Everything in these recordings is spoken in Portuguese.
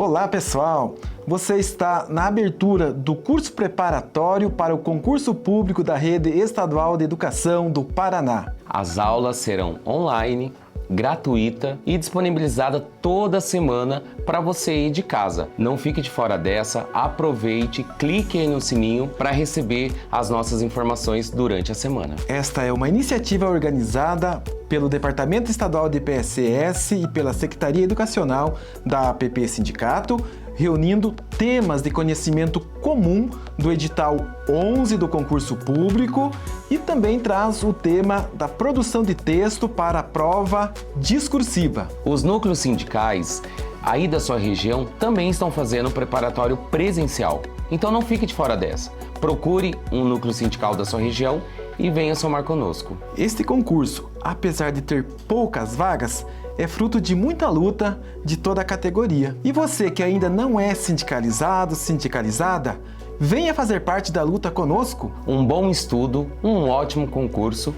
Olá pessoal, você está na abertura do curso preparatório para o concurso público da Rede Estadual de Educação do Paraná. As aulas serão online, gratuita e disponibilizada toda semana para você ir de casa. Não fique de fora dessa, aproveite, clique aí no sininho para receber as nossas informações durante a semana. Esta é uma iniciativa organizada pelo Departamento Estadual de PSS e pela Secretaria Educacional da APP Sindicato, reunindo temas de conhecimento comum do edital 11 do concurso público e também traz o tema da produção de texto para a prova discursiva. Os núcleos sindicais aí da sua região também estão fazendo preparatório presencial, então não fique de fora dessa. Procure um núcleo sindical da sua região e venha somar conosco. Este concurso, apesar de ter poucas vagas, é fruto de muita luta de toda a categoria. E você que ainda não é sindicalizado, sindicalizada, venha fazer parte da luta conosco. Um bom estudo, um ótimo concurso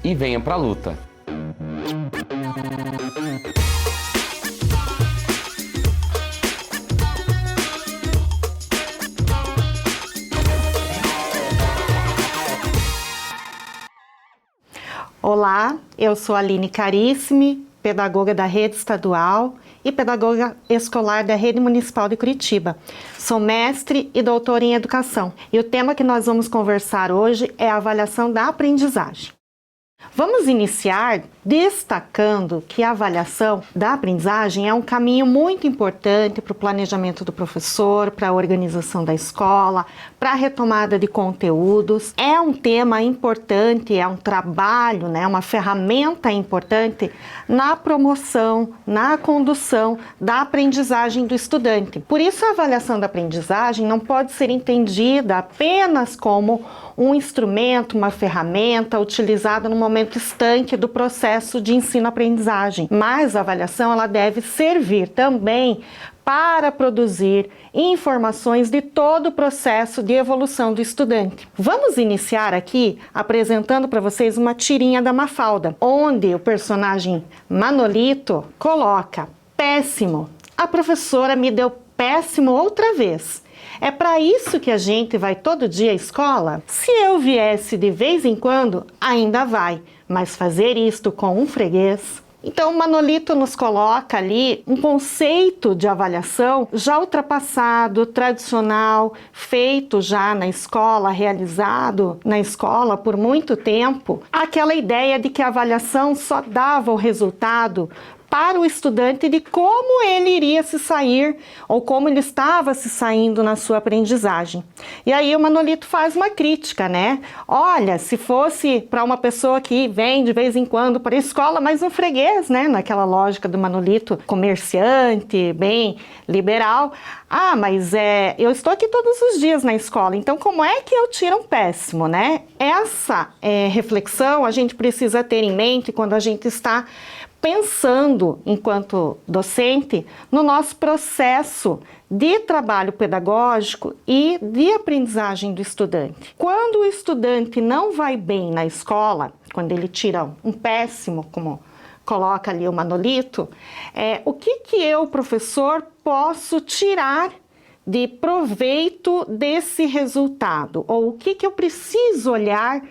e venha pra luta. Olá, eu sou Aline Carissimi, pedagoga da Rede Estadual e pedagoga escolar da Rede Municipal de Curitiba. Sou mestre e doutora em Educação e o tema que nós vamos conversar hoje é a avaliação da aprendizagem. Vamos iniciar destacando que a avaliação da aprendizagem é um caminho muito importante para o planejamento do professor, para a organização da escola, para a retomada de conteúdos. É um tema importante, é um trabalho, uma ferramenta importante na promoção, na condução da aprendizagem do estudante. Por isso, a avaliação da aprendizagem não pode ser entendida apenas como um instrumento, uma ferramenta utilizada no momento estanque do processo de ensino-aprendizagem. Mas a avaliação ela deve servir também para produzir informações de todo o processo de evolução do estudante. Vamos iniciar aqui apresentando para vocês uma tirinha da Mafalda, onde o personagem Manolito coloca: péssimo, a professora me deu péssimo outra vez. É para isso que a gente vai todo dia à escola? Se eu viesse de vez em quando, ainda vai, mas fazer isto com um freguês... Então, o Manolito nos coloca ali um conceito de avaliação já ultrapassado, tradicional, feito já na escola, realizado na escola por muito tempo. Aquela ideia de que a avaliação só dava o resultado para o estudante de como ele iria se sair ou como ele estava se saindo na sua aprendizagem. E aí o Manolito faz uma crítica, Olha, se fosse para uma pessoa que vem de vez em quando para a escola, mas um freguês, Naquela lógica do Manolito, comerciante, bem liberal. Ah, mas eu estou aqui todos os dias na escola, então como é que eu tiro um péssimo, Essa reflexão a gente precisa ter em mente quando a gente está pensando, enquanto docente, no nosso processo de trabalho pedagógico e de aprendizagem do estudante. Quando o estudante não vai bem na escola, quando ele tira um péssimo, como coloca ali o Manolito, o que eu, professor, posso tirar de proveito desse resultado? Ou o que eu preciso olhar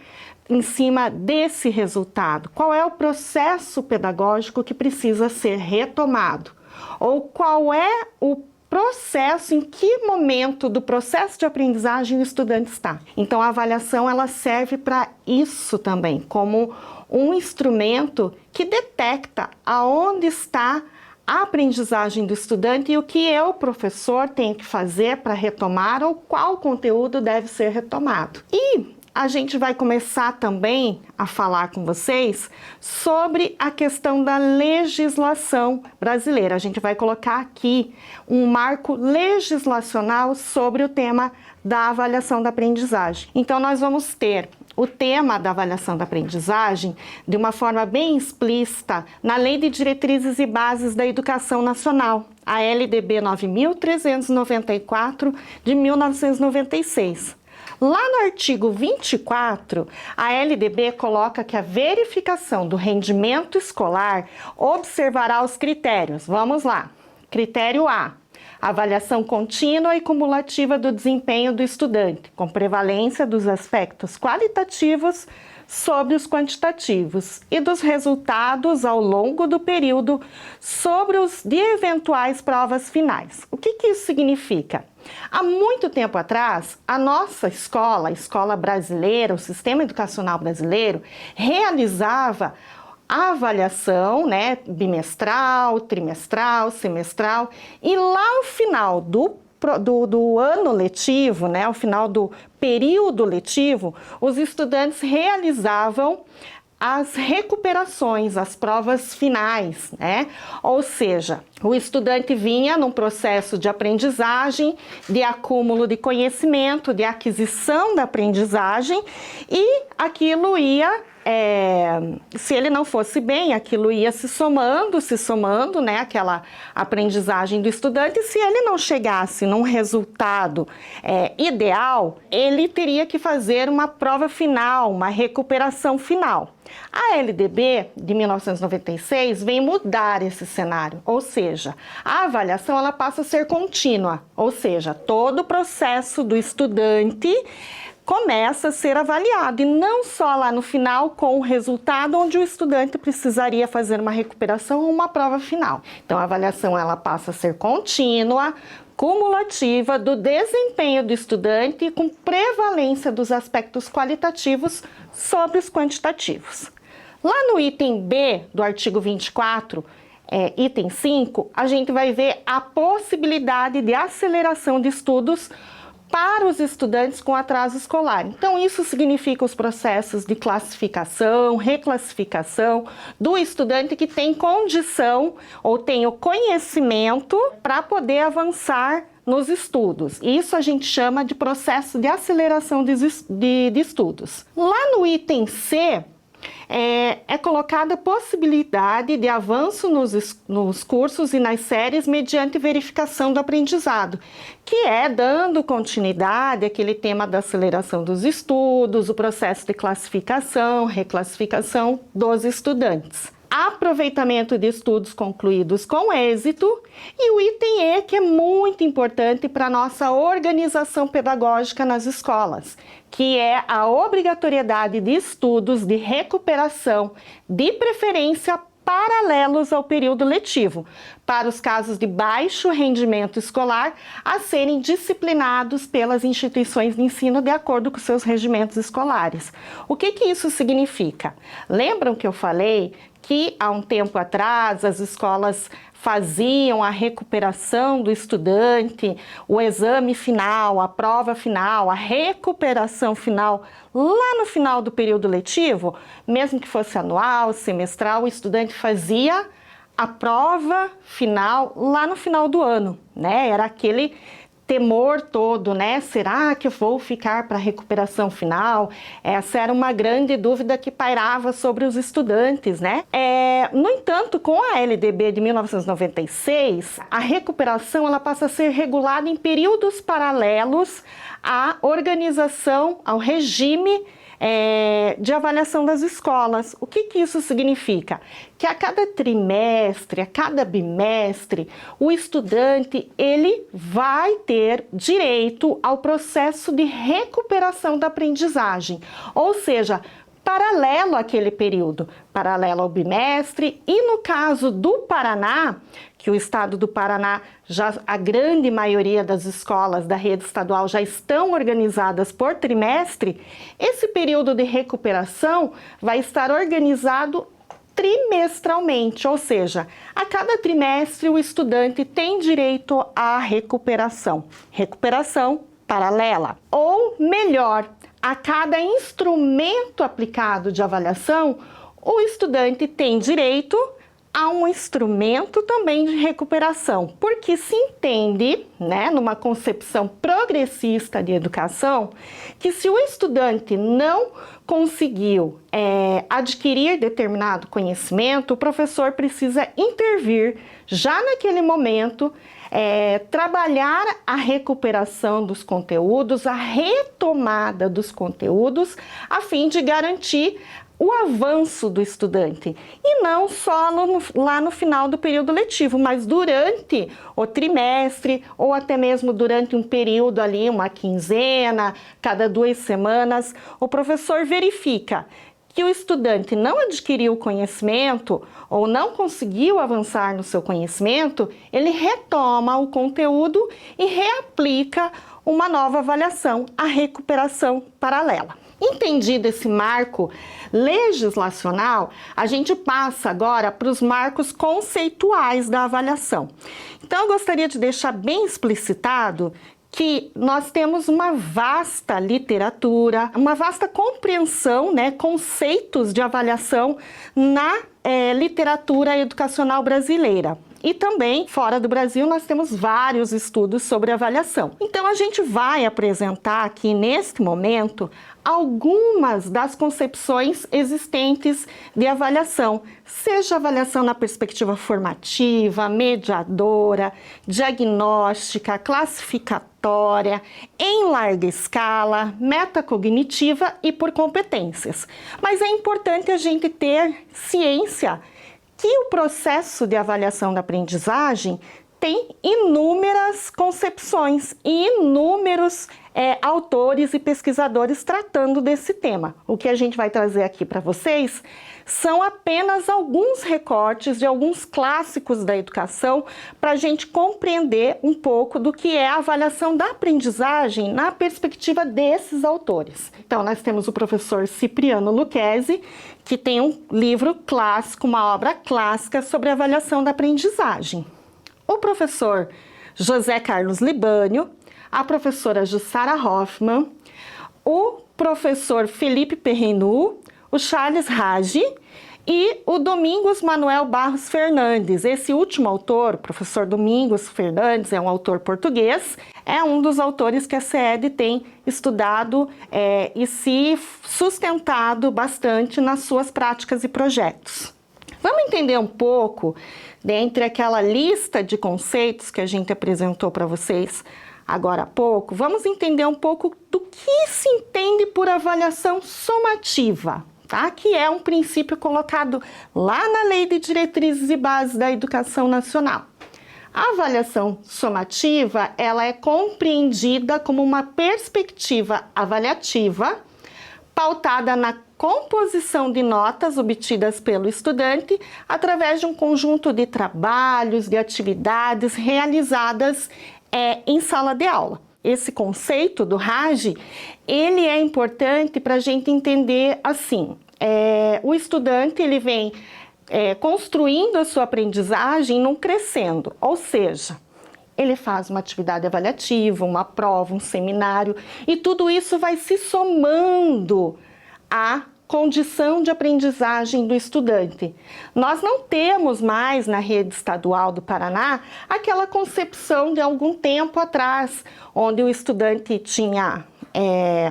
em cima desse resultado? Qual é o processo pedagógico que precisa ser retomado? Ou qual é o processo, em que momento do processo de aprendizagem o estudante está? Então, a avaliação ela serve para isso também, como um instrumento que detecta aonde está a aprendizagem do estudante e o que eu, professor, tenho que fazer para retomar ou qual conteúdo deve ser retomado. E a gente vai começar também a falar com vocês sobre a questão da legislação brasileira. A gente vai colocar aqui um marco legislacional sobre o tema da avaliação da aprendizagem. Então, nós vamos ter o tema da avaliação da aprendizagem de uma forma bem explícita na Lei de Diretrizes e Bases da Educação Nacional, a LDB 9.394 de 1996. Lá no artigo 24, a LDB coloca que a verificação do rendimento escolar observará os critérios. Vamos lá. Critério A: avaliação contínua e cumulativa do desempenho do estudante, com prevalência dos aspectos qualitativos sobre os quantitativos e dos resultados ao longo do período sobre os de eventuais provas finais. O que isso significa? Há muito tempo atrás, a nossa escola, a escola brasileira, o sistema educacional brasileiro, realizava a avaliação, né, bimestral, trimestral, semestral, e lá ao final do ano letivo, né, ao final do período letivo, os estudantes realizavam as recuperações, as provas finais, né? Ou seja, o estudante vinha num processo de aprendizagem, de acúmulo de conhecimento, de aquisição da aprendizagem, e aquilo ia, se ele não fosse bem, aquilo ia se somando, né? Aquela aprendizagem do estudante. E se ele não chegasse num resultado ideal, ele teria que fazer uma prova final, uma recuperação final. A LDB de 1996 vem mudar esse cenário, ou seja, a avaliação ela passa a ser contínua, ou seja, todo o processo do estudante começa a ser avaliado e não só lá no final com o resultado onde o estudante precisaria fazer uma recuperação ou uma prova final. Então a avaliação ela passa a ser contínua, cumulativa do desempenho do estudante com prevalência dos aspectos qualitativos sobre os quantitativos. Lá no item B do artigo 24, item 5, a gente vai ver a possibilidade de aceleração de estudos para os estudantes com atraso escolar. Então, isso significa os processos de classificação, reclassificação do estudante que tem condição ou tem o conhecimento para poder avançar nos estudos. Isso a gente chama de processo de aceleração de estudos. Lá no item C, é colocada a possibilidade de avanço nos cursos e nas séries mediante verificação do aprendizado, que é dando continuidade àquele tema da aceleração dos estudos, o processo de classificação, reclassificação dos estudantes. Aproveitamento de estudos concluídos com êxito e o item E, que é muito importante para a nossa organização pedagógica nas escolas, que é a obrigatoriedade de estudos de recuperação, de preferência paralelos ao período letivo, para os casos de baixo rendimento escolar a serem disciplinados pelas instituições de ensino de acordo com seus regimentos escolares. O que isso significa? Lembram que eu falei que há um tempo atrás as escolas faziam a recuperação do estudante, o exame final, a prova final, a recuperação final, lá no final do período letivo, mesmo que fosse anual, semestral, o estudante fazia a prova final lá no final do ano, né? Era aquele temor todo, né? Será que eu vou ficar para a recuperação final? Essa era uma grande dúvida que pairava sobre os estudantes, né? No entanto, com a LDB de 1996, a recuperação ela passa a ser regulada em períodos paralelos à organização, ao regime de avaliação das escolas. O que isso significa? Que a cada trimestre, a cada bimestre, o estudante ele vai ter direito ao processo de recuperação da aprendizagem, ou seja, paralelo àquele período, paralelo ao bimestre. E no caso do Paraná, que o estado do Paraná, a grande maioria das escolas da rede estadual já estão organizadas por trimestre, esse período de recuperação vai estar organizado trimestralmente, ou seja, a cada trimestre o estudante tem direito à recuperação paralela, ou melhor, a cada instrumento aplicado de avaliação, o estudante tem direito a um instrumento também de recuperação, porque se entende, né, numa concepção progressista de educação, que se o estudante não conseguiu adquirir determinado conhecimento, o professor precisa intervir já naquele momento, trabalhar a recuperação dos conteúdos, a retomada dos conteúdos, a fim de garantir o avanço do estudante, e não só lá no final do período letivo, mas durante o trimestre ou até mesmo durante um período ali, uma quinzena, cada 2 semanas, o professor verifica que o estudante não adquiriu o conhecimento ou não conseguiu avançar no seu conhecimento, ele retoma o conteúdo e reaplica uma nova avaliação, a recuperação paralela. Entendido esse marco legislacional, a gente passa agora para os marcos conceituais da avaliação. Então, eu gostaria de deixar bem explicitado que nós temos uma vasta literatura, uma vasta compreensão, conceitos de avaliação na literatura educacional brasileira. E também, fora do Brasil, nós temos vários estudos sobre avaliação. Então, a gente vai apresentar aqui, neste momento, algumas das concepções existentes de avaliação, seja avaliação na perspectiva formativa, mediadora, diagnóstica, classificatória, em larga escala, metacognitiva e por competências. Mas é importante a gente ter ciência que o processo de avaliação da aprendizagem tem inúmeras concepções e inúmeros autores e pesquisadores tratando desse tema. O que a gente vai trazer aqui para vocês são apenas alguns recortes de alguns clássicos da educação para a gente compreender um pouco do que é a avaliação da aprendizagem na perspectiva desses autores. Então, nós temos o professor Cipriano Lucchesi, que tem um livro clássico, uma obra clássica sobre avaliação da aprendizagem. O professor José Carlos Libânio, a professora Jussara Hoffmann, o professor Felipe Perrenu, o Charles Raggi e o Domingos Manuel Barros Fernandes. Esse último autor, o professor Domingos Fernandes, é um autor português, é um dos autores que a CED tem estudado e se sustentado bastante nas suas práticas e projetos. Vamos entender um pouco, dentre aquela lista de conceitos que a gente apresentou para vocês agora há pouco, vamos entender um pouco do que se entende por avaliação somativa, tá? Que é um princípio colocado lá na Lei de Diretrizes e Bases da Educação Nacional. A avaliação somativa, ela é compreendida como uma perspectiva avaliativa pautada na composição de notas obtidas pelo estudante através de um conjunto de trabalhos, de atividades realizadas em sala de aula. Esse conceito do Raggi, ele é importante para a gente entender assim, o estudante ele vem construindo a sua aprendizagem num crescendo, ou seja, ele faz uma atividade avaliativa, uma prova, um seminário, e tudo isso vai se somando à condição de aprendizagem do estudante. Nós não temos mais na rede estadual do Paraná aquela concepção de algum tempo atrás, onde o estudante tinha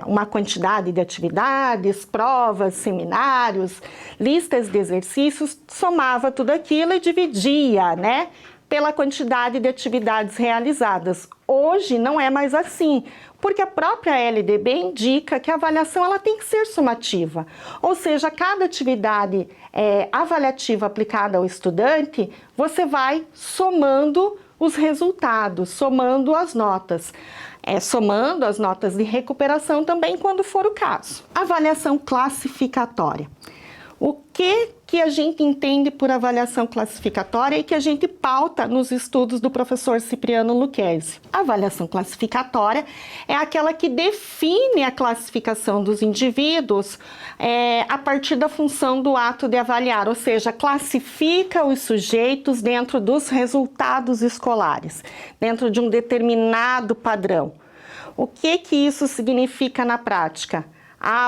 uma quantidade de atividades, provas, seminários, listas de exercícios, somava tudo aquilo e dividia, pela quantidade de atividades realizadas. Hoje não é mais assim, porque a própria LDB indica que a avaliação ela tem que ser somativa, ou seja, cada atividade avaliativa aplicada ao estudante, você vai somando os resultados, somando as notas. Somando as notas de recuperação também, quando for o caso. Avaliação classificatória. O que a gente entende por avaliação classificatória e que a gente pauta nos estudos do professor Cipriano Lucchesi? A avaliação classificatória é aquela que define a classificação dos indivíduos a partir da função do ato de avaliar, ou seja, classifica os sujeitos dentro dos resultados escolares, dentro de um determinado padrão. O que isso significa na prática?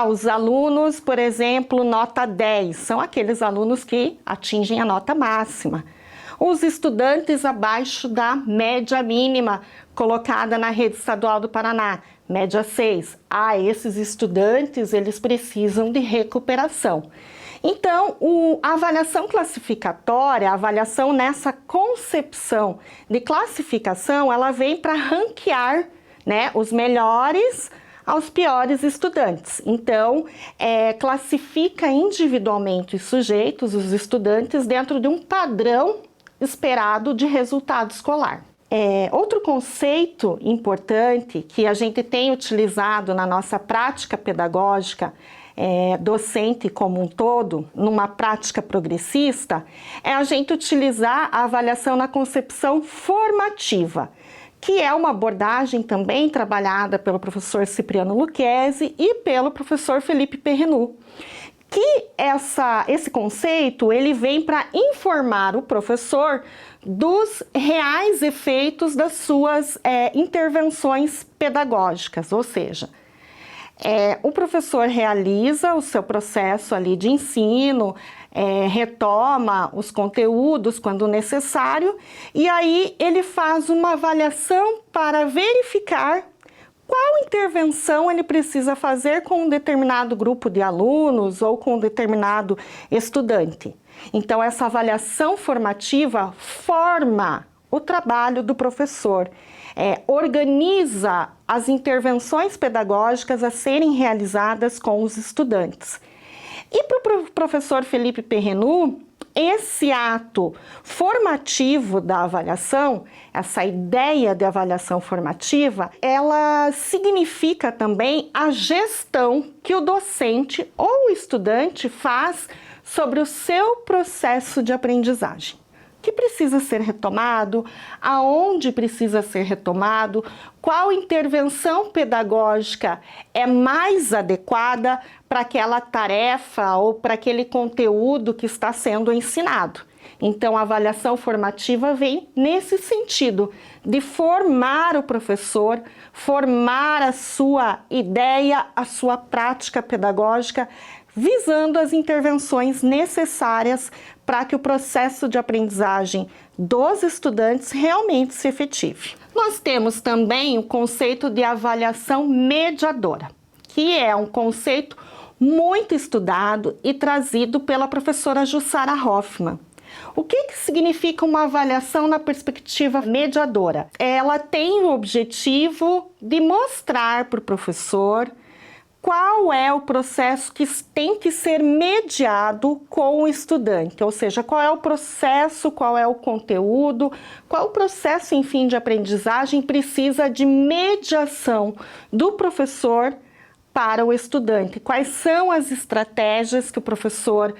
Os alunos, por exemplo, nota 10, são aqueles alunos que atingem a nota máxima. Os estudantes abaixo da média mínima colocada na rede estadual do Paraná, média 6. Esses estudantes, eles precisam de recuperação. Então, a avaliação classificatória, a avaliação nessa concepção de classificação, ela vem para ranquear, os melhores aos piores estudantes. Então, classifica individualmente os sujeitos, os estudantes, dentro de um padrão esperado de resultado escolar. Outro conceito importante que a gente tem utilizado na nossa prática pedagógica docente como um todo, numa prática progressista, é a gente utilizar a avaliação na concepção formativa, que é uma abordagem também trabalhada pelo professor Cipriano Lucchesi e pelo professor Felipe Perrenot. Que esse conceito ele vem para informar o professor dos reais efeitos das suas intervenções pedagógicas, ou seja, o professor realiza o seu processo ali de ensino, retoma os conteúdos quando necessário, e aí ele faz uma avaliação para verificar qual intervenção ele precisa fazer com um determinado grupo de alunos ou com um determinado estudante. Então, essa avaliação formativa forma o trabalho do professor, organiza as intervenções pedagógicas a serem realizadas com os estudantes. E para o professor Felipe Perrenot, esse ato formativo da avaliação, essa ideia de avaliação formativa, ela significa também a gestão que o docente ou o estudante faz sobre o seu processo de aprendizagem. O que precisa ser retomado, aonde precisa ser retomado, qual intervenção pedagógica é mais adequada para aquela tarefa ou para aquele conteúdo que está sendo ensinado. Então, a avaliação formativa vem nesse sentido, de formar o professor, formar a sua ideia, a sua prática pedagógica, visando as intervenções necessárias para que o processo de aprendizagem dos estudantes realmente se efetive. Nós temos também o conceito de avaliação mediadora, que é um conceito muito estudado e trazido pela professora Jussara Hoffmann. O que significa uma avaliação na perspectiva mediadora? Ela tem o objetivo de mostrar para o professor qual é o processo que tem que ser mediado com o estudante, ou seja, qual é o processo, qual é o conteúdo, qual o processo, enfim, de aprendizagem precisa de mediação do professor para o estudante, quais são as estratégias que o professor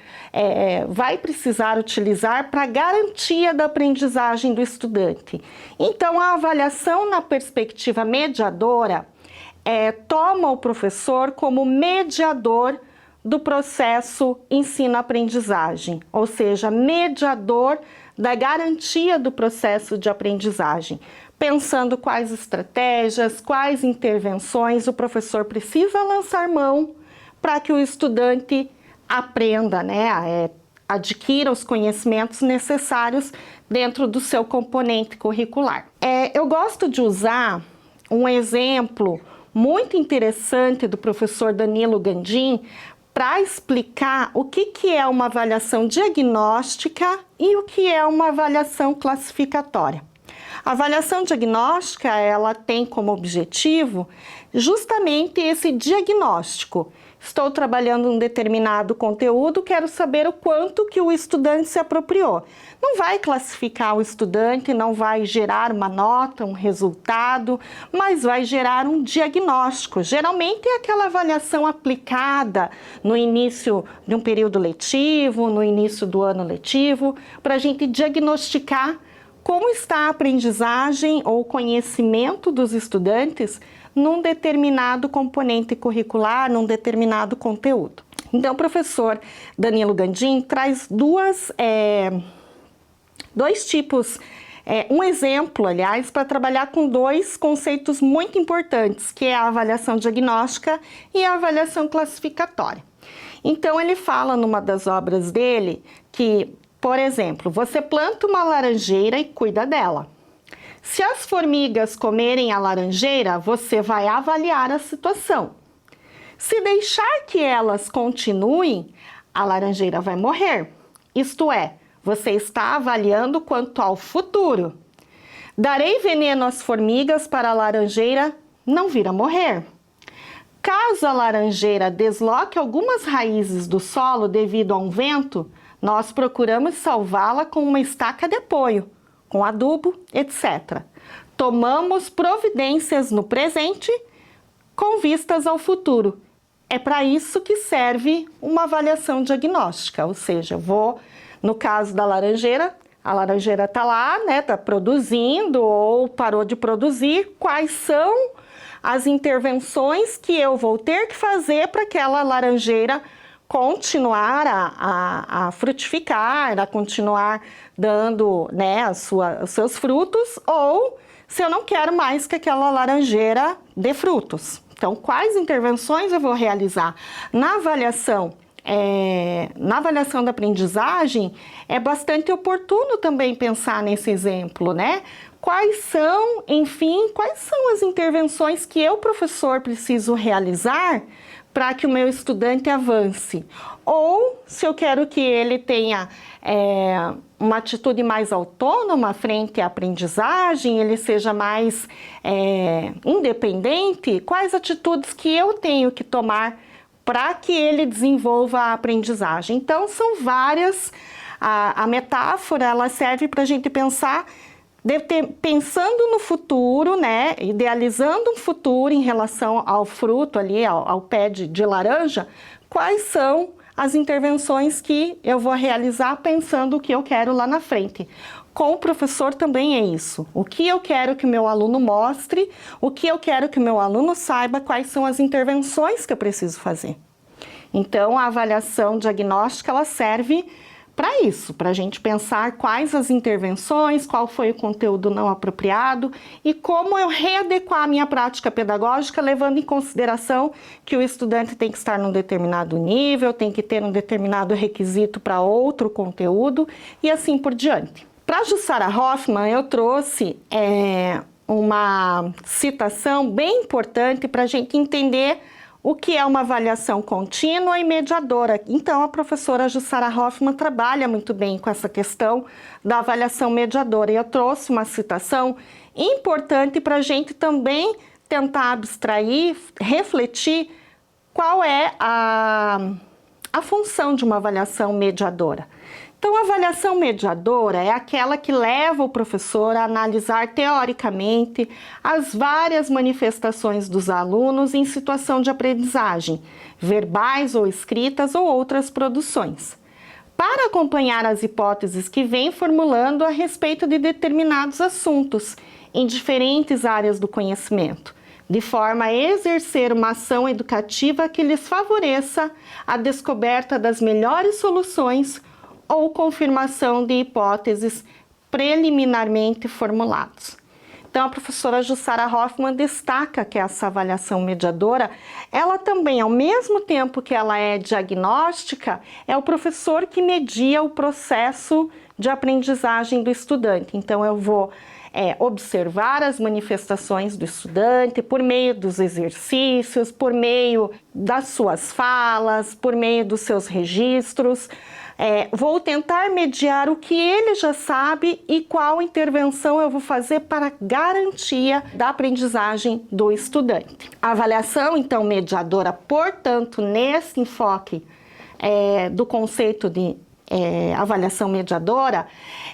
vai precisar utilizar para a garantia da aprendizagem do estudante. Então, a avaliação na perspectiva mediadora toma o professor como mediador do processo ensino-aprendizagem, ou seja, mediador da garantia do processo de aprendizagem, pensando quais estratégias, quais intervenções o professor precisa lançar mão para que o estudante aprenda, adquira os conhecimentos necessários dentro do seu componente curricular. Eu gosto de usar um exemplo muito interessante do professor Danilo Gandin para explicar o que é uma avaliação diagnóstica e o que é uma avaliação classificatória. A avaliação diagnóstica, ela tem como objetivo justamente esse diagnóstico. Estou trabalhando um determinado conteúdo, quero saber o quanto que o estudante se apropriou. Não vai classificar o estudante, não vai gerar uma nota, um resultado, mas vai gerar um diagnóstico. Geralmente é aquela avaliação aplicada no início de um período letivo, no início do ano letivo, para a gente diagnosticar como está a aprendizagem ou conhecimento dos estudantes num determinado componente curricular, num determinado conteúdo. Então, o professor Danilo Gandin traz dois tipos, um exemplo, aliás, para trabalhar com dois conceitos muito importantes, que é a avaliação diagnóstica e a avaliação classificatória. Então, ele fala numa das obras dele que, por exemplo, você planta uma laranjeira e cuida dela. Se as formigas comerem a laranjeira, você vai avaliar a situação. Se deixar que elas continuem, a laranjeira vai morrer. Isto é, você está avaliando quanto ao futuro. Darei veneno às formigas para a laranjeira não vir a morrer. Caso a laranjeira desloque algumas raízes do solo devido a um vento, nós procuramos salvá-la com uma estaca de apoio, com adubo, etc. Tomamos providências no presente com vistas ao futuro. É para isso que serve uma avaliação diagnóstica, ou seja, no caso da laranjeira, a laranjeira está lá, né, está produzindo ou parou de produzir, quais são as intervenções que eu vou ter que fazer para aquela laranjeira continuar a frutificar, a continuar dando, né, os seus frutos, ou se eu não quero mais que aquela laranjeira dê frutos. Então, quais intervenções eu vou realizar? Na avaliação da aprendizagem, é bastante oportuno também pensar nesse exemplo, né? Quais são as intervenções que eu, professor, preciso realizar para que o meu estudante avance? Ou, se eu quero que ele tenha uma atitude mais autônoma frente à aprendizagem, ele seja mais independente, quais atitudes que eu tenho que tomar para que ele desenvolva a aprendizagem? Então, são várias. A metáfora, ela serve para a gente pensar, pensando no futuro, né, idealizando um futuro em relação ao fruto ali, ao pé de laranja, quais são as intervenções que eu vou realizar pensando o que eu quero lá na frente. Com o professor também é isso. O que eu quero que o meu aluno mostre, o que eu quero que o meu aluno saiba, quais são as intervenções que eu preciso fazer. Então, a avaliação diagnóstica, ela serve para isso, para a gente pensar quais as intervenções, qual foi o conteúdo não apropriado e como eu readequar a minha prática pedagógica, levando em consideração que o estudante tem que estar num determinado nível, tem que ter um determinado requisito para outro conteúdo e assim por diante. Para Jussara Hoffmann, eu trouxe uma citação bem importante para a gente entender o que é uma avaliação contínua e mediadora. Então, a professora Jussara Hoffmann trabalha muito bem com essa questão da avaliação mediadora. E eu trouxe uma citação importante para a gente também tentar abstrair, refletir qual é a função de uma avaliação mediadora. Então, a avaliação mediadora é aquela que leva o professor a analisar teoricamente as várias manifestações dos alunos em situação de aprendizagem, verbais ou escritas ou outras produções, para acompanhar as hipóteses que vem formulando a respeito de determinados assuntos em diferentes áreas do conhecimento, de forma a exercer uma ação educativa que lhes favoreça a descoberta das melhores soluções ou confirmação de hipóteses preliminarmente formuladas. Então, a professora Jussara Hoffmann destaca que essa avaliação mediadora, ela também, ao mesmo tempo que ela é diagnóstica, é o professor que media o processo de aprendizagem do estudante. Então, eu vou observar as manifestações do estudante por meio dos exercícios, por meio das suas falas, por meio dos seus registros. Vou tentar mediar o que ele já sabe e qual intervenção eu vou fazer para garantia da aprendizagem do estudante. A avaliação, então, mediadora, portanto, nesse enfoque do conceito de avaliação mediadora,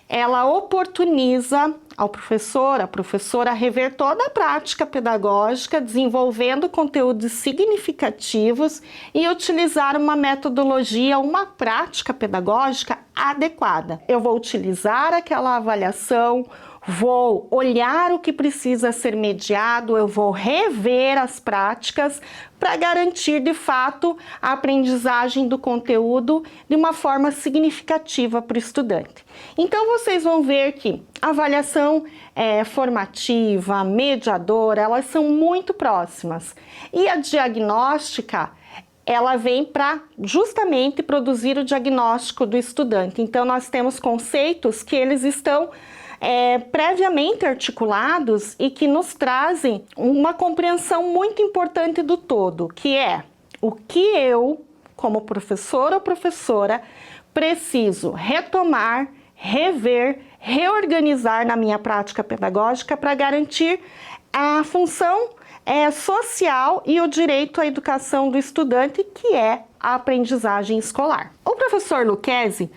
ela oportuniza ao professor, à professora, rever toda a prática pedagógica, desenvolvendo conteúdos significativos e utilizar uma metodologia, uma prática pedagógica adequada. Eu vou utilizar aquela avaliação, vou olhar o que precisa ser mediado, eu vou rever as práticas para garantir, de fato, a aprendizagem do conteúdo de uma forma significativa para o estudante. Então, vocês vão ver que a avaliação formativa, mediadora, elas são muito próximas. E a diagnóstica, ela vem para justamente produzir o diagnóstico do estudante. Então, nós temos conceitos que eles estão previamente articulados e que nos trazem uma compreensão muito importante do todo, que é o que eu, como professor ou professora, preciso retomar, rever, reorganizar na minha prática pedagógica para garantir a função social e o direito à educação do estudante, que é a aprendizagem escolar. O professor Lucchesi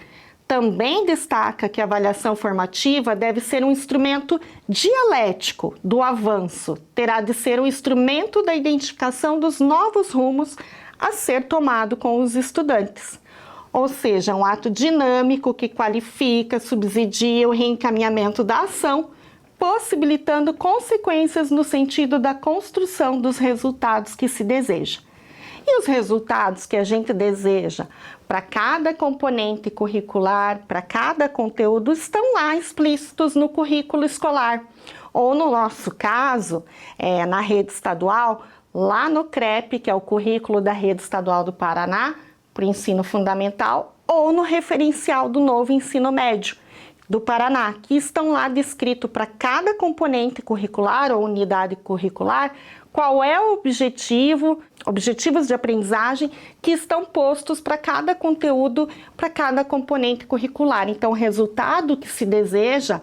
também destaca que a avaliação formativa deve ser um instrumento dialético do avanço, terá de ser um instrumento da identificação dos novos rumos a ser tomado com os estudantes. Ou seja, um ato dinâmico que qualifica, subsidia o reencaminhamento da ação, possibilitando consequências no sentido da construção dos resultados que se deseja. E os resultados que a gente deseja para cada componente curricular, para cada conteúdo, estão lá explícitos no currículo escolar. Ou no nosso caso, na rede estadual, lá no CREP, que é o currículo da Rede Estadual do Paraná, para o ensino fundamental, ou no referencial do novo ensino médio do Paraná, que estão lá descrito para cada componente curricular ou unidade curricular, qual é o objetivos de aprendizagem que estão postos para cada conteúdo, para cada componente curricular. Então, o resultado que se deseja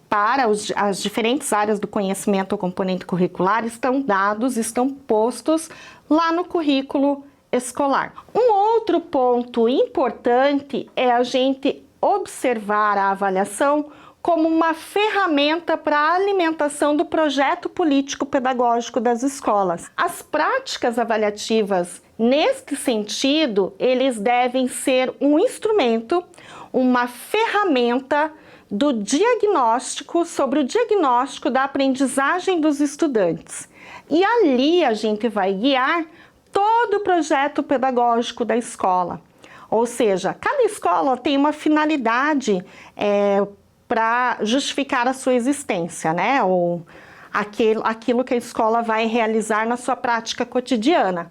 para as diferentes áreas do conhecimento ou componente curricular estão dados, estão postos lá no currículo escolar. Um outro ponto importante é a gente observar a avaliação como uma ferramenta para a alimentação do projeto político-pedagógico das escolas. As práticas avaliativas, neste sentido, eles devem ser um instrumento, uma ferramenta do diagnóstico, sobre o diagnóstico da aprendizagem dos estudantes. E ali a gente vai guiar todo o projeto pedagógico da escola. Ou seja, cada escola tem uma finalidade para justificar a sua existência, né? Ou aquilo que a escola vai realizar na sua prática cotidiana.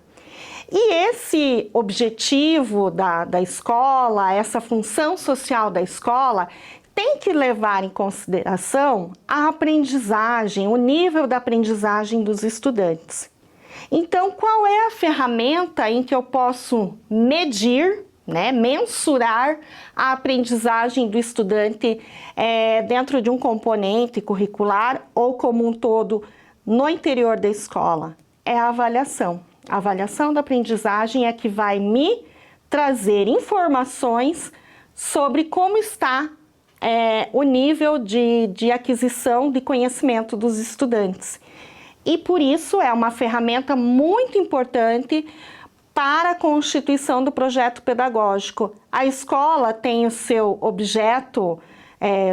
E esse objetivo da escola, essa função social da escola, tem que levar em consideração a aprendizagem, o nível da aprendizagem dos estudantes. Então, qual é a ferramenta em que eu posso medir, mensurar a aprendizagem do estudante dentro de um componente curricular ou como um todo no interior da escola? É a avaliação. A avaliação da aprendizagem é que vai me trazer informações sobre como está o nível de aquisição de conhecimento dos estudantes. E por isso é uma ferramenta muito importante para a constituição do projeto pedagógico. A escola tem o seu objeto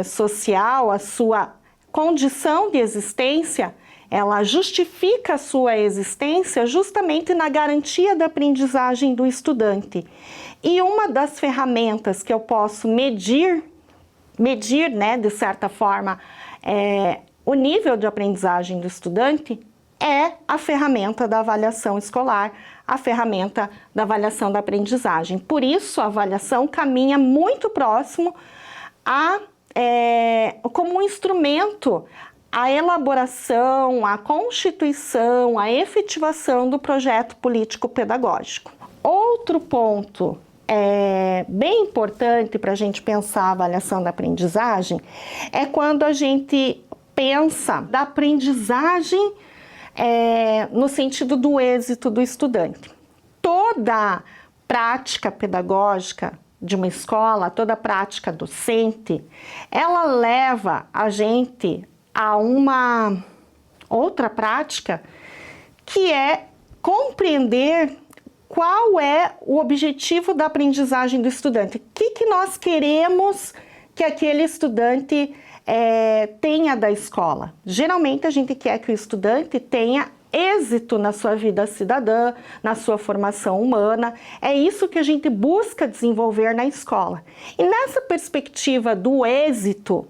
social, a sua condição de existência, ela justifica a sua existência justamente na garantia da aprendizagem do estudante. E uma das ferramentas que eu posso medir, de certa forma, o nível de aprendizagem do estudante é a ferramenta da avaliação escolar, a ferramenta da avaliação da aprendizagem. Por isso, a avaliação caminha muito próximo como um instrumento a elaboração, a constituição, a efetivação do projeto político-pedagógico. Outro ponto bem importante para a gente pensar a avaliação da aprendizagem é quando a gente pensa da aprendizagem no sentido do êxito do estudante. Toda prática pedagógica de uma escola, toda prática docente, ela leva a gente a uma outra prática que é compreender qual é o objetivo da aprendizagem do estudante. O que nós queremos que aquele estudante tenha da escola? Geralmente a gente quer que o estudante tenha êxito na sua vida cidadã, na sua formação humana. É isso que a gente busca desenvolver na escola. E nessa perspectiva do êxito,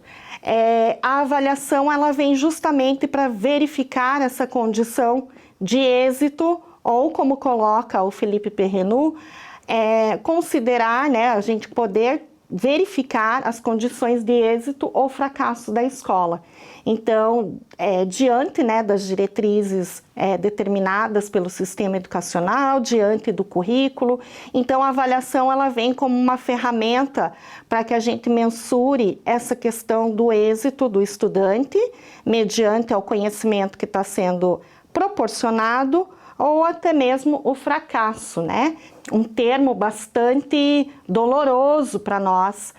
a avaliação ela vem justamente para verificar essa condição de êxito, ou como coloca o Felipe Perrenu, considerar, a gente poder verificar as condições de êxito ou fracasso da escola. Então, diante das diretrizes determinadas pelo sistema educacional, diante do currículo, então a avaliação ela vem como uma ferramenta para que a gente mensure essa questão do êxito do estudante, mediante o conhecimento que está sendo proporcionado proporcionado ou até mesmo o fracasso, né? Um termo bastante doloroso para nós,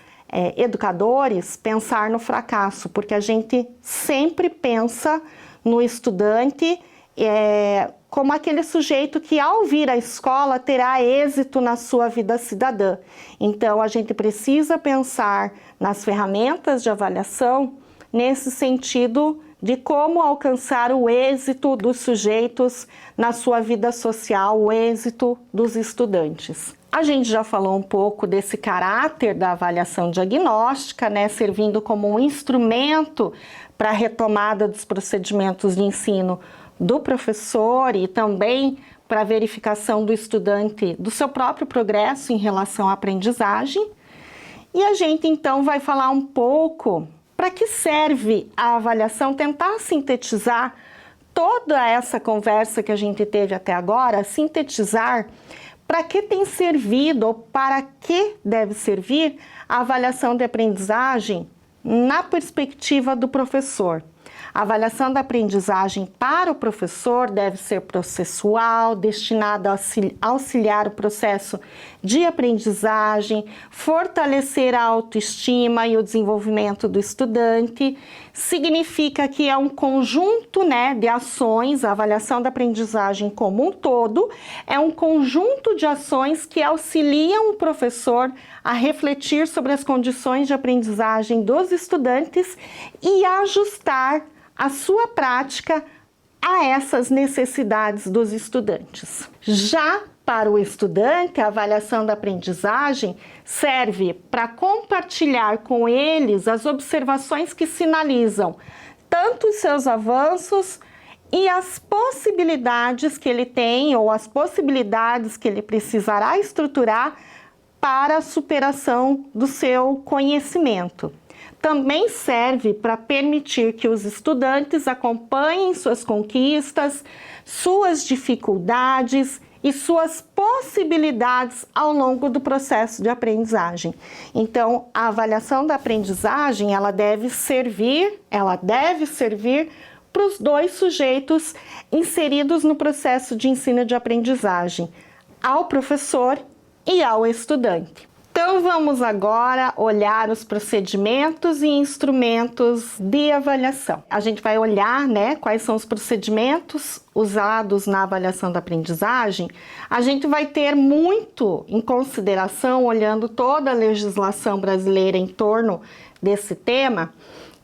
educadores, pensar no fracasso, porque a gente sempre pensa no estudante como aquele sujeito que ao vir à escola terá êxito na sua vida cidadã. Então a gente precisa pensar nas ferramentas de avaliação nesse sentido de como alcançar o êxito dos sujeitos na sua vida social, o êxito dos estudantes. A gente já falou um pouco desse caráter da avaliação diagnóstica, né, servindo como um instrumento para a retomada dos procedimentos de ensino do professor e também para a verificação do estudante do seu próprio progresso em relação à aprendizagem. E a gente então vai falar um pouco para que serve a avaliação, tentar sintetizar toda essa conversa que a gente teve até agora, sintetizar para que tem servido ou para que deve servir a avaliação de aprendizagem na perspectiva do professor. A avaliação da aprendizagem para o professor deve ser processual, destinada a auxiliar o processo de aprendizagem, fortalecer a autoestima e o desenvolvimento do estudante. Significa que é um conjunto, né, de ações, a avaliação da aprendizagem como um todo, é um conjunto de ações que auxiliam o professor a refletir sobre as condições de aprendizagem dos estudantes e ajustar a sua prática a essas necessidades dos estudantes. Já para o estudante, a avaliação da aprendizagem serve para compartilhar com eles as observações que sinalizam tanto os seus avanços e as possibilidades que ele tem ou as possibilidades que ele precisará estruturar para a superação do seu conhecimento. Também serve para permitir que os estudantes acompanhem suas conquistas, suas dificuldades e suas possibilidades ao longo do processo de aprendizagem. Então, a avaliação da aprendizagem, ela deve servir para os dois sujeitos inseridos no processo de ensino de aprendizagem, ao professor e ao estudante. Então, vamos agora olhar os procedimentos e instrumentos de avaliação. A gente vai olhar, né, quais são os procedimentos usados na avaliação da aprendizagem. A gente vai ter muito em consideração, olhando toda a legislação brasileira em torno desse tema,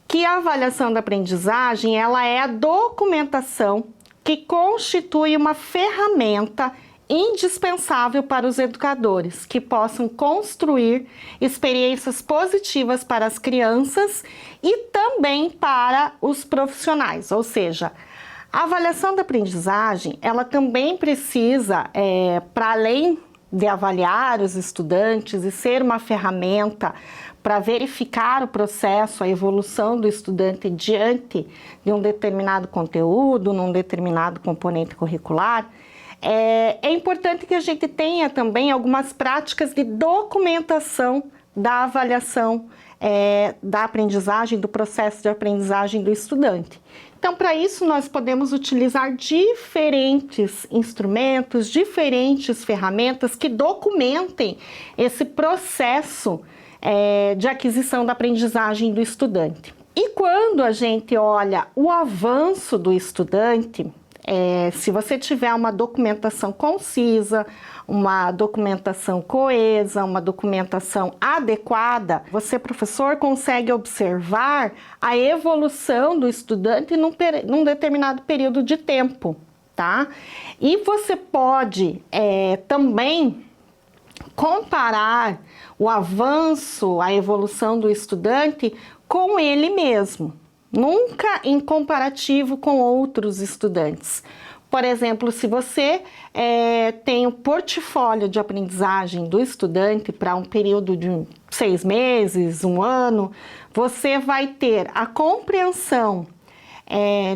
que a avaliação da aprendizagem, ela é a documentação que constitui uma ferramenta indispensável para os educadores que possam construir experiências positivas para as crianças e também para os profissionais, ou seja, a avaliação da aprendizagem, ela também precisa, para além de avaliar os estudantes e ser uma ferramenta para verificar o processo, a evolução do estudante diante de um determinado conteúdo, num determinado componente curricular, é importante que a gente tenha também algumas práticas de documentação da avaliação da aprendizagem, do processo de aprendizagem do estudante. Então, para isso, nós podemos utilizar diferentes instrumentos, diferentes ferramentas que documentem esse processo de aquisição da aprendizagem do estudante. E quando a gente olha o avanço do estudante, se você tiver uma documentação concisa, uma documentação coesa, uma documentação adequada, você, professor, consegue observar a evolução do estudante num determinado período de tempo, tá? E você pode também comparar o avanço, a evolução do estudante com ele mesmo. Nunca em comparativo com outros estudantes. Por exemplo, se você tem um portfólio de aprendizagem do estudante para um período de 6 meses, 1 ano, você vai ter a compreensão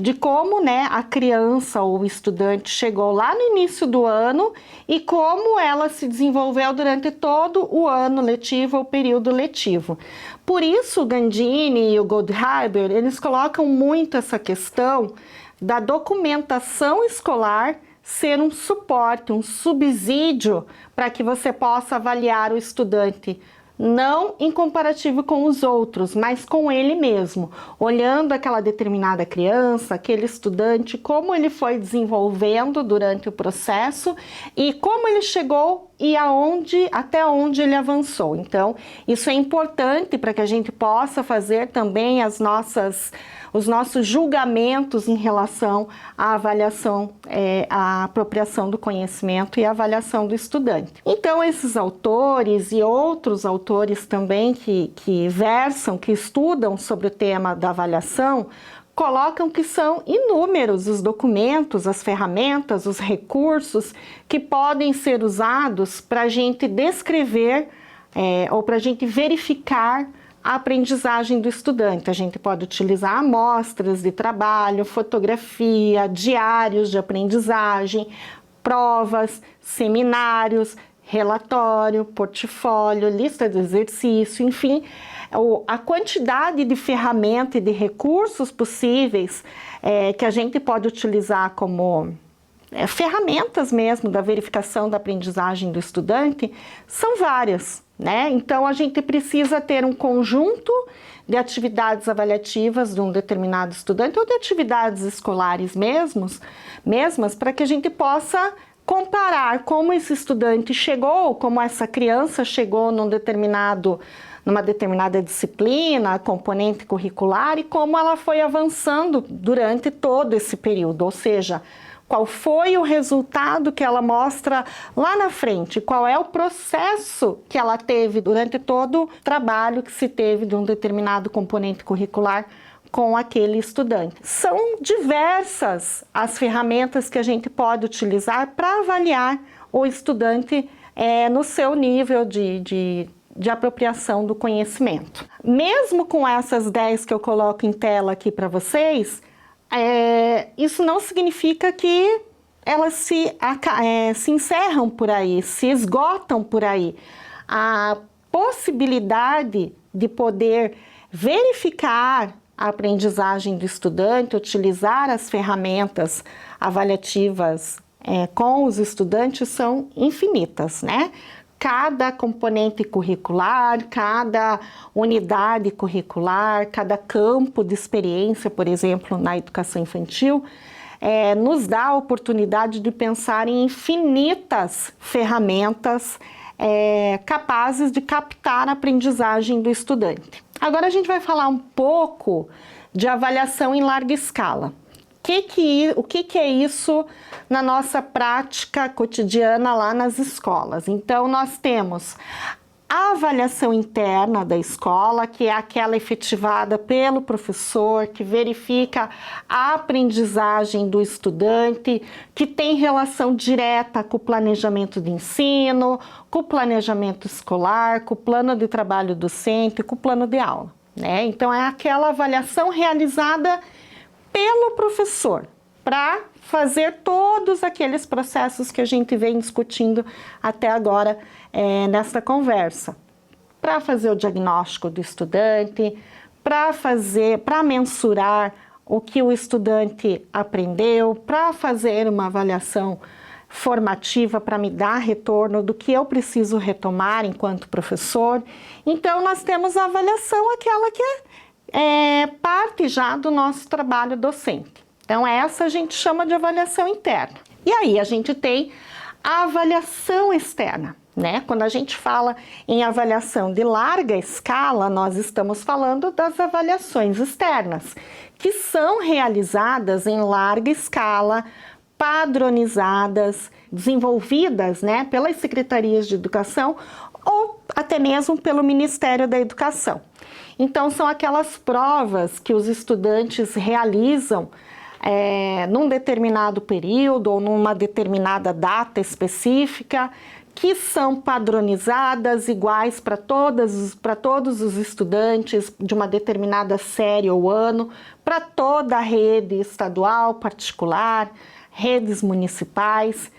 de como, né, a criança ou o estudante chegou lá no início do ano e como ela se desenvolveu durante todo o ano letivo ou período letivo. Por isso, o Gandini e o Goldhaber, eles colocam muito essa questão da documentação escolar ser um suporte, um subsídio para que você possa avaliar o estudante, não em comparativo com os outros, mas com ele mesmo, olhando aquela determinada criança, aquele estudante, como ele foi desenvolvendo durante o processo e como ele chegou e até onde ele avançou. Então, isso é importante para que a gente possa fazer também os nossos julgamentos em relação à avaliação, à apropriação do conhecimento e à avaliação do estudante. Então, esses autores e outros autores também que versam, que estudam sobre o tema da avaliação, colocam que são inúmeros os documentos, as ferramentas, os recursos que podem ser usados para a gente descrever ou para a gente verificar a aprendizagem do estudante. A gente pode utilizar amostras de trabalho, fotografia, diários de aprendizagem, provas, seminários, relatório, portfólio, lista de exercício, enfim, a quantidade de ferramentas e de recursos possíveis que a gente pode utilizar como ferramentas mesmo da verificação da aprendizagem do estudante são várias, né? Então, a gente precisa ter um conjunto de atividades avaliativas de um determinado estudante ou de atividades escolares mesmas para que a gente possa comparar como esse estudante chegou, como essa criança chegou numa determinada disciplina, componente curricular e como ela foi avançando durante todo esse período, ou seja, qual foi o resultado que ela mostra lá na frente, qual é o processo que ela teve durante todo o trabalho que se teve de um determinado componente curricular com aquele estudante. São diversas as ferramentas que a gente pode utilizar para avaliar o estudante no seu nível de apropriação do conhecimento. Mesmo com essas 10 que eu coloco em tela aqui para vocês, isso não significa que elas se encerram por aí, se esgotam por aí. A possibilidade de poder verificar a aprendizagem do estudante, utilizar as ferramentas avaliativas com os estudantes são infinitas, né? Cada componente curricular, cada unidade curricular, cada campo de experiência, por exemplo, na educação infantil, nos dá a oportunidade de pensar em infinitas ferramentas capazes de captar a aprendizagem do estudante. Agora a gente vai falar um pouco de avaliação em larga escala. O que é isso na nossa prática cotidiana lá nas escolas? Então, nós temos a avaliação interna da escola, que é aquela efetivada pelo professor, que verifica a aprendizagem do estudante, que tem relação direta com o planejamento de ensino, com o planejamento escolar, com o plano de trabalho docente, com o plano de aula, né? Então, é aquela avaliação realizada pelo professor, para fazer todos aqueles processos que a gente vem discutindo até agora nesta conversa. Para fazer o diagnóstico do estudante, para mensurar o que o estudante aprendeu, para fazer uma avaliação formativa para me dar retorno do que eu preciso retomar enquanto professor. Então, nós temos a avaliação, aquela que é parte já do nosso trabalho docente. Então, essa a gente chama de avaliação interna. E aí, a gente tem a avaliação externa, né? Quando a gente fala em avaliação de larga escala, nós estamos falando das avaliações externas, que são realizadas em larga escala, padronizadas, desenvolvidas, né, pelas secretarias de educação ou até mesmo pelo Ministério da Educação. Então, são aquelas provas que os estudantes realizam num determinado período ou numa determinada data específica, que são padronizadas, iguais para todos os estudantes de uma determinada série ou ano, para toda a rede estadual, particular, redes municipais.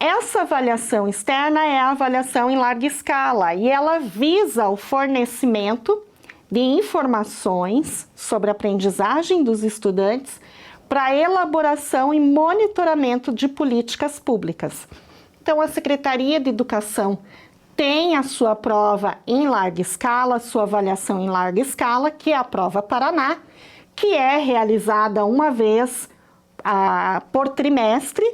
Essa avaliação externa é a avaliação em larga escala e ela visa o fornecimento de informações sobre a aprendizagem dos estudantes para elaboração e monitoramento de políticas públicas. Então, a Secretaria de Educação tem a sua prova em larga escala, sua avaliação em larga escala, que é a prova Paraná, que é realizada uma vez por trimestre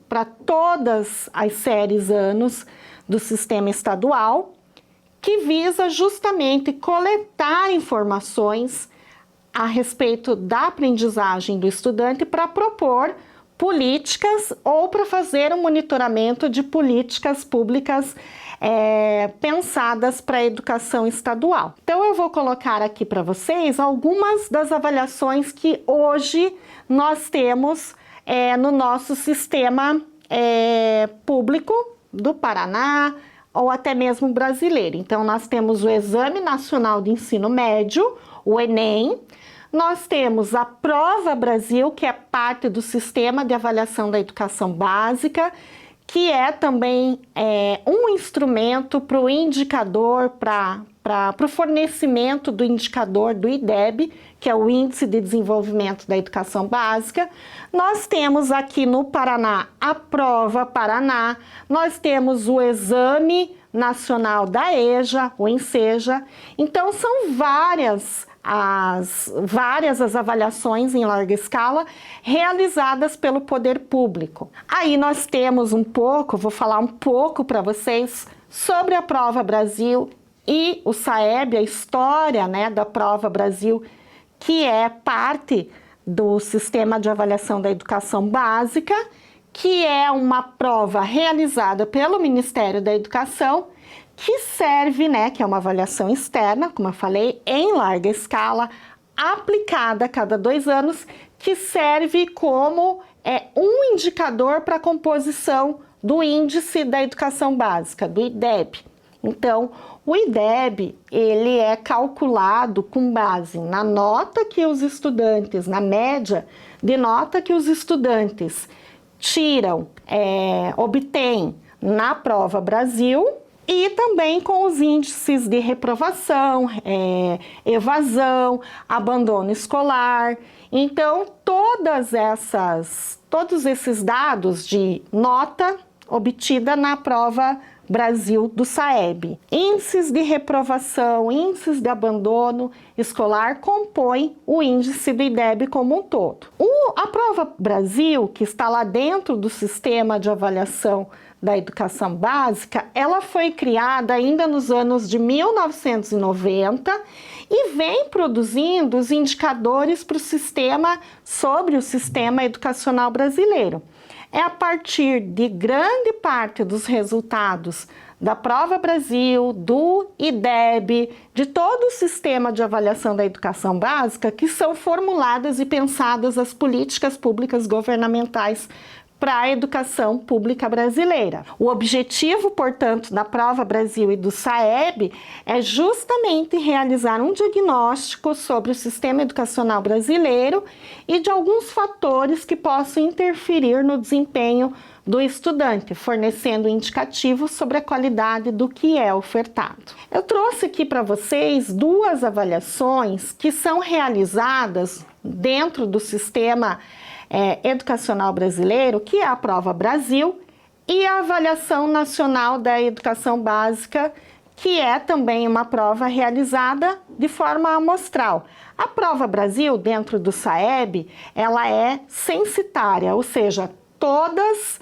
para todas as séries anos do sistema estadual, que visa justamente coletar informações a respeito da aprendizagem do estudante para propor políticas ou para fazer um monitoramento de políticas públicas pensadas para a educação estadual. Então eu vou colocar aqui para vocês algumas das avaliações que hoje nós temos no nosso sistema público do Paraná ou até mesmo brasileiro. Então nós temos o Exame Nacional de Ensino Médio, o Enem. Nós temos a Prova Brasil, que é parte do Sistema de Avaliação da Educação Básica, que é também um instrumento para o indicador, para o fornecimento do indicador do IDEB, que é o Índice de Desenvolvimento da Educação Básica. Nós temos aqui no Paraná a Prova Paraná, nós temos o Exame Nacional da EJA, o ENSEJA. Então, são várias as avaliações em larga escala realizadas pelo poder público. Aí nós temos vou falar um pouco para vocês sobre a Prova Brasil e o SAEB, a história, né, da Prova Brasil, que é parte do Sistema de Avaliação da Educação Básica, que é uma prova realizada pelo Ministério da Educação, que serve, né, que é uma avaliação externa, como eu falei, em larga escala, aplicada a cada 2 anos, que serve como um indicador para a composição do Índice da Educação Básica, do IDEB. Então, o IDEB, ele é calculado com base na nota que os estudantes, na média de nota que os estudantes obtêm na Prova Brasil, e também com os índices de reprovação, evasão, abandono escolar. Então, todos esses dados de nota obtida na Prova Brasil do SAEB, índices de reprovação, índices de abandono escolar compõem o índice do IDEB como um todo. A Prova Brasil, que está lá dentro do Sistema de Avaliação da Educação Básica, ela foi criada ainda nos anos de 1990 e vem produzindo os indicadores para o sistema, sobre o sistema educacional brasileiro. É a partir de grande parte dos resultados da Prova Brasil, do IDEB, de todo o sistema de avaliação da educação básica, que são formuladas e pensadas as políticas públicas governamentais para a educação pública brasileira. O objetivo, portanto, da Prova Brasil e do SAEB é justamente realizar um diagnóstico sobre o sistema educacional brasileiro e de alguns fatores que possam interferir no desempenho do estudante, fornecendo indicativos sobre a qualidade do que é ofertado. Eu trouxe aqui para vocês 2 avaliações que são realizadas dentro do sistema educacional brasileiro, que é a Prova Brasil, e a Avaliação Nacional da Educação Básica, que é também uma prova realizada de forma amostral. A Prova Brasil, dentro do SAEB, ela é censitária, ou seja, todos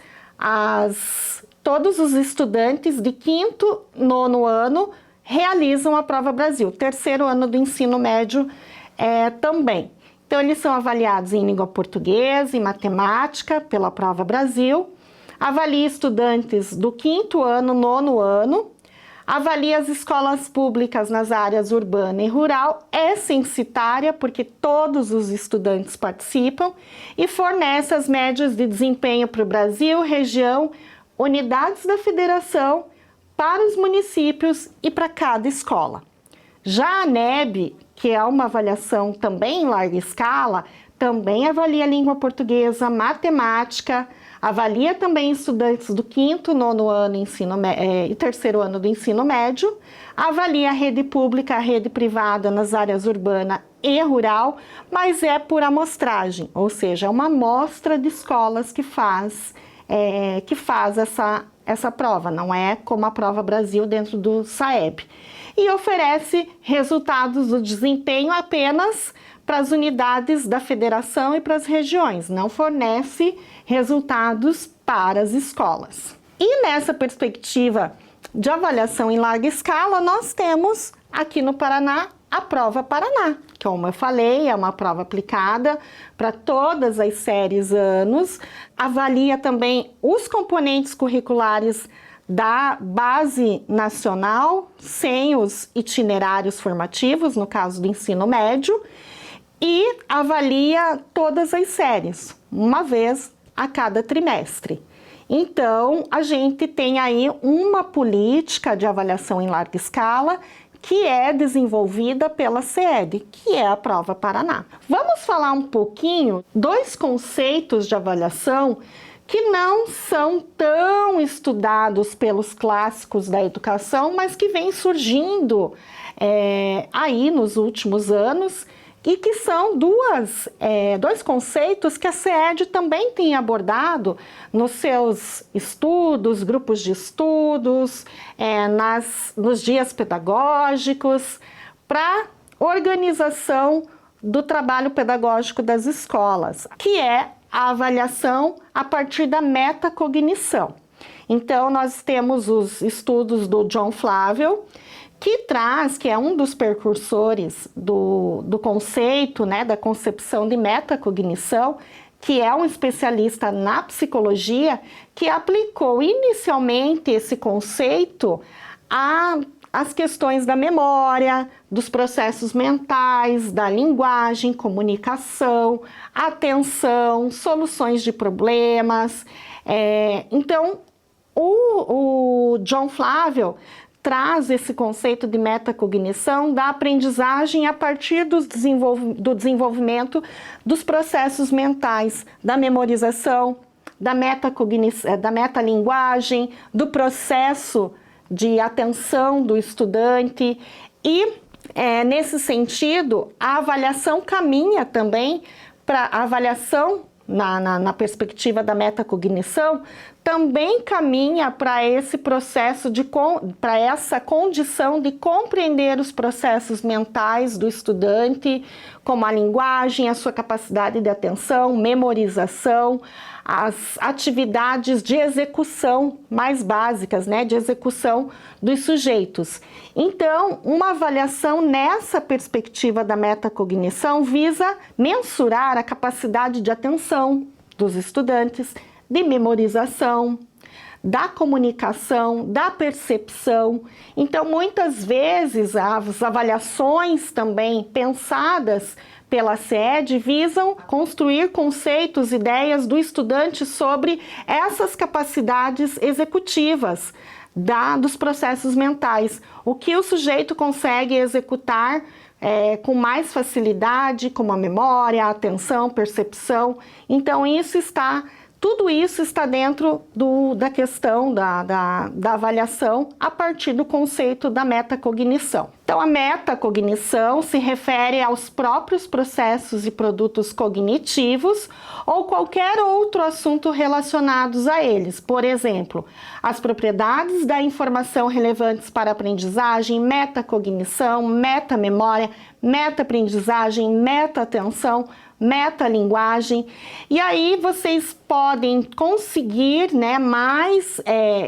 os estudantes de 5º, 9º ano realizam a Prova Brasil, 3º ano do ensino médio também. Então, eles são avaliados em língua portuguesa e matemática pela Prova Brasil, avalia estudantes do 5º ano, 9º ano, avalia as escolas públicas nas áreas urbana e rural, é censitária porque todos os estudantes participam e fornece as médias de desempenho para o Brasil, região, unidades da federação, para os municípios e para cada escola. Já a NEB, que é uma avaliação também em larga escala, também avalia língua portuguesa, matemática, avalia também estudantes do 5º, 9º ano e 3º ano do ensino médio, avalia a rede pública, a rede privada nas áreas urbana e rural, mas é por amostragem, ou seja, é uma amostra de escolas que faz essa prova, não é como a Prova Brasil dentro do SAEB. E oferece resultados do desempenho apenas para as unidades da federação e para as regiões, não fornece resultados para as escolas. E nessa perspectiva de avaliação em larga escala, nós temos aqui no Paraná a Prova Paraná, que, como eu falei, é uma prova aplicada para todas as séries anos, avalia também os componentes curriculares da base nacional, sem os itinerários formativos, no caso do ensino médio, e avalia todas as séries, uma vez a cada trimestre. Então, a gente tem aí uma política de avaliação em larga escala que é desenvolvida pela CED, que é a Prova Paraná. Vamos falar um pouquinho dos conceitos de avaliação que não são tão estudados pelos clássicos da educação, mas que vêm surgindo aí nos últimos anos, e que são dois conceitos que a CED também tem abordado nos seus estudos, grupos de estudos, nos dias pedagógicos, para organização do trabalho pedagógico das escolas, que é a avaliação a partir da metacognição. Então, nós temos os estudos do John Flavel, que é um dos precursores do conceito, né, da concepção de metacognição, que é um especialista na psicologia, que aplicou inicialmente esse conceito às questões da memória, dos processos mentais, da linguagem, comunicação, atenção, soluções de problemas. Então, o John Flavel traz esse conceito de metacognição da aprendizagem a partir do desenvolvimento dos processos mentais, da memorização, da metalinguagem, do processo de atenção do estudante e, nesse sentido, a avaliação caminha também para a avaliação na perspectiva da metacognição, também caminha para esse processo para essa condição de compreender os processos mentais do estudante, como a linguagem, a sua capacidade de atenção, memorização, as atividades de execução mais básicas, né, de execução dos sujeitos. Então, uma avaliação nessa perspectiva da metacognição visa mensurar a capacidade de atenção dos estudantes, de memorização, da comunicação, da percepção. Então, muitas vezes, as avaliações também pensadas pela CED visam construir conceitos, ideias do estudante sobre essas capacidades executivas dos processos mentais. O que o sujeito consegue executar com mais facilidade, como a memória, a atenção, percepção. Então, tudo isso está dentro da questão da avaliação a partir do conceito da metacognição. Então, a metacognição se refere aos próprios processos e produtos cognitivos ou qualquer outro assunto relacionados a eles. Por exemplo, as propriedades da informação relevantes para a aprendizagem, metacognição, metamemória, meta-aprendizagem, meta-atenção, metalinguagem, e aí vocês podem conseguir, né, mais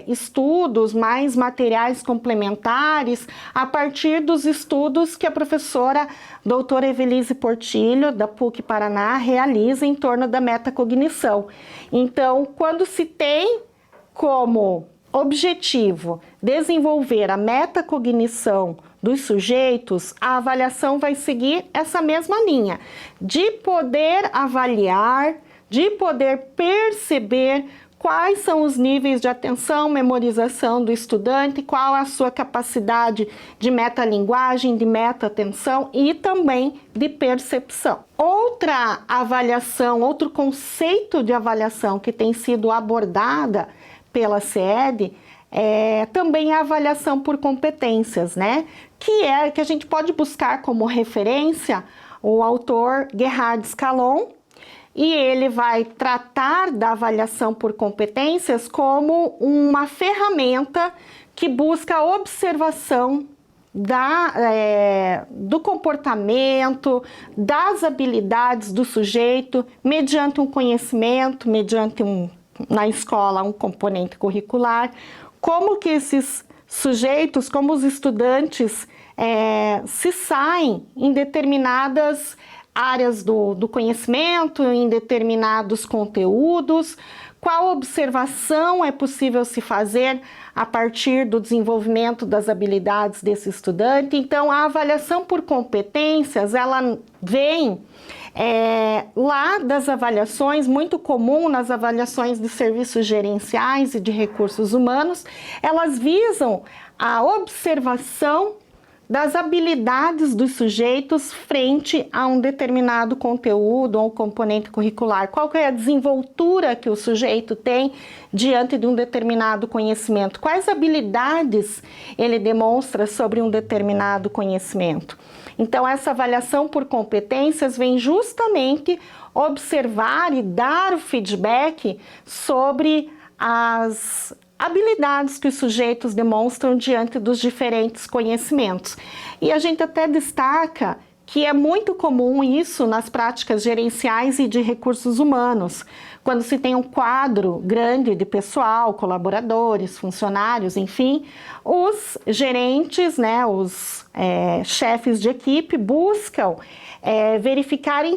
estudos, mais materiais complementares a partir dos estudos que a professora doutora Evelise Portillo, da PUC Paraná, realiza em torno da metacognição. Então, quando se tem como objetivo desenvolver a metacognição dos sujeitos, a avaliação vai seguir essa mesma linha, de poder avaliar, de poder perceber quais são os níveis de atenção, memorização do estudante, qual a sua capacidade de metalinguagem, de meta-atenção e também de percepção. Outra avaliação, outro conceito de avaliação que tem sido abordada pela CED é também a avaliação por competências, né? Que a gente pode buscar como referência o autor Gerhard Scalon, e ele vai tratar da avaliação por competências como uma ferramenta que busca a observação do comportamento, das habilidades do sujeito, mediante um conhecimento, mediante na escola um componente curricular, como que esses sujeitos, como os estudantes se saem em determinadas áreas do conhecimento, em determinados conteúdos, qual observação é possível se fazer a partir do desenvolvimento das habilidades desse estudante. Então, a avaliação por competências, ela vem lá das avaliações, muito comum nas avaliações de serviços gerenciais e de recursos humanos, elas visam a observação das habilidades dos sujeitos frente a um determinado conteúdo ou componente curricular. Qual que é a desenvoltura que o sujeito tem diante de um determinado conhecimento? Quais habilidades ele demonstra sobre um determinado conhecimento? Então, essa avaliação por competências vem justamente observar e dar o feedback sobre as habilidades que os sujeitos demonstram diante dos diferentes conhecimentos. E a gente até destaca que é muito comum isso nas práticas gerenciais e de recursos humanos, quando se tem um quadro grande de pessoal, colaboradores, funcionários, enfim, os gerentes, né, os chefes de equipe buscam verificar em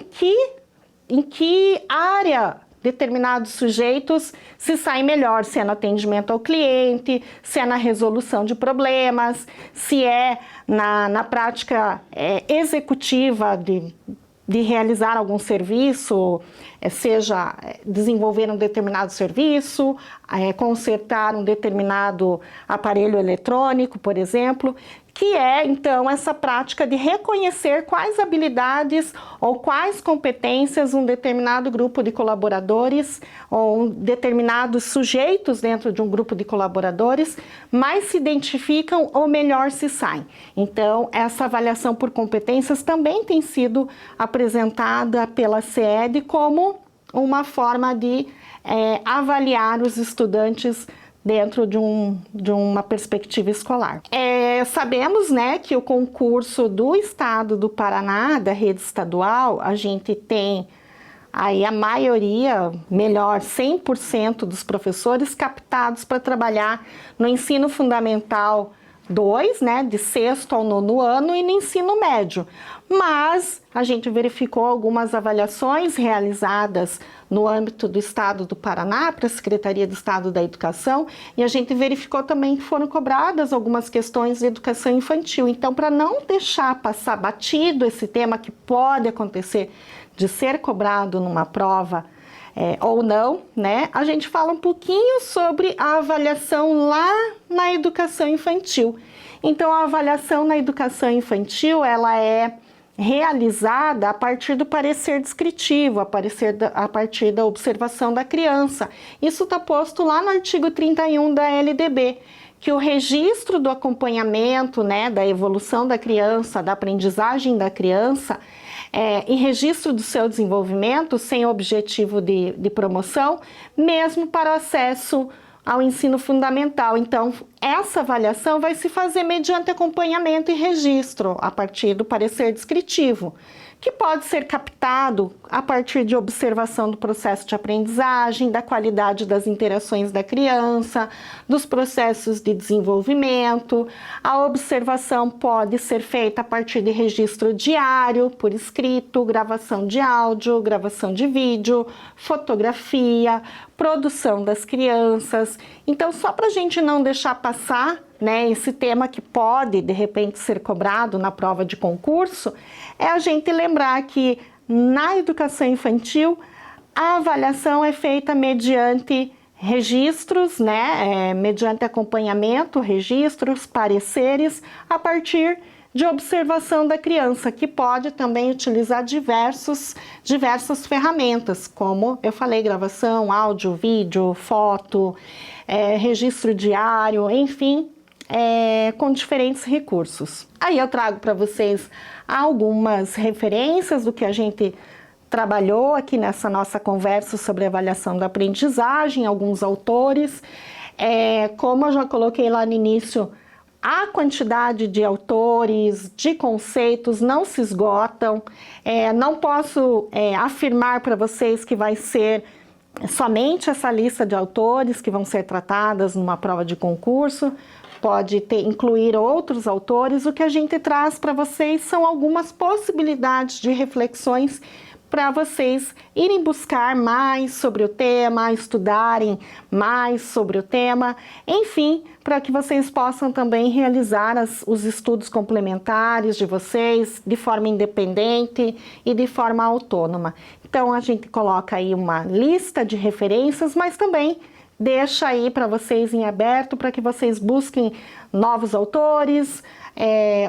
que área determinados sujeitos se saem melhor, se é no atendimento ao cliente, se é na resolução de problemas, se é na prática executiva de realizar algum serviço, seja desenvolver um determinado serviço, consertar um determinado aparelho eletrônico, por exemplo, que é, então, essa prática de reconhecer quais habilidades ou quais competências um determinado grupo de colaboradores ou determinados sujeitos dentro de um grupo de colaboradores mais se identificam ou melhor se saem. Então, essa avaliação por competências também tem sido apresentada pela CED como uma forma de avaliar os estudantes dentro de uma perspectiva escolar. Sabemos, né, que o concurso do Estado do Paraná, da rede estadual, a gente tem aí a maioria, melhor, 100% dos professores captados para trabalhar no ensino fundamental 2, né, de 6º ao 9º ano e no ensino médio. Mas a gente verificou algumas avaliações realizadas no âmbito do Estado do Paraná, para a Secretaria do Estado da Educação, e a gente verificou também que foram cobradas algumas questões de educação infantil. Então, para não deixar passar batido esse tema que pode acontecer de ser cobrado numa prova ou não, né? A gente fala um pouquinho sobre a avaliação lá na educação infantil. Então, a avaliação na educação infantil, ela é realizada a partir do parecer descritivo, a partir da observação da criança. Isso está posto lá no artigo 31 da LDB, que o registro do acompanhamento, né, da evolução da criança, da aprendizagem da criança, e registro do seu desenvolvimento sem objetivo de promoção, mesmo para o acesso ao ensino fundamental. Então, essa avaliação vai se fazer mediante acompanhamento e registro, a partir do parecer descritivo, que pode ser captado a partir de observação do processo de aprendizagem, da qualidade das interações da criança, dos processos de desenvolvimento. A observação pode ser feita a partir de registro diário, por escrito, gravação de áudio, gravação de vídeo, fotografia, produção das crianças. Então, só para a gente não deixar passar, né, esse tema que pode, de repente, ser cobrado na prova de concurso, é a gente lembrar que na educação infantil A avaliação é feita mediante registros, né, mediante acompanhamento, registros, pareceres, a partir de observação da criança, que pode também utilizar diversas ferramentas, como eu falei, gravação, áudio, vídeo, foto, registro diário, enfim, com diferentes recursos. Aí eu trago para vocês algumas referências do que a gente trabalhou aqui nessa nossa conversa sobre avaliação da aprendizagem, alguns autores. Como eu já coloquei lá no início, a quantidade de autores, de conceitos não se esgotam. Não posso afirmar para vocês que vai ser somente essa lista de autores que vão ser tratadas numa prova de concurso. Pode incluir outros autores. O que a gente traz para vocês são algumas possibilidades de reflexões para vocês irem buscar mais sobre o tema, estudarem mais sobre o tema, enfim, para que vocês possam também realizar os estudos complementares de vocês de forma independente e de forma autônoma. Então, a gente coloca aí uma lista de referências, mas também deixa aí para vocês em aberto, para que vocês busquem novos autores,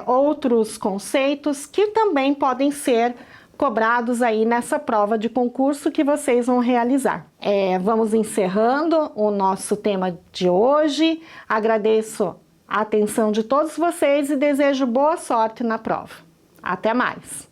outros conceitos que também podem ser cobrados aí nessa prova de concurso que vocês vão realizar. Vamos encerrando o nosso tema de hoje. Agradeço a atenção de todos vocês e desejo boa sorte na prova. Até mais!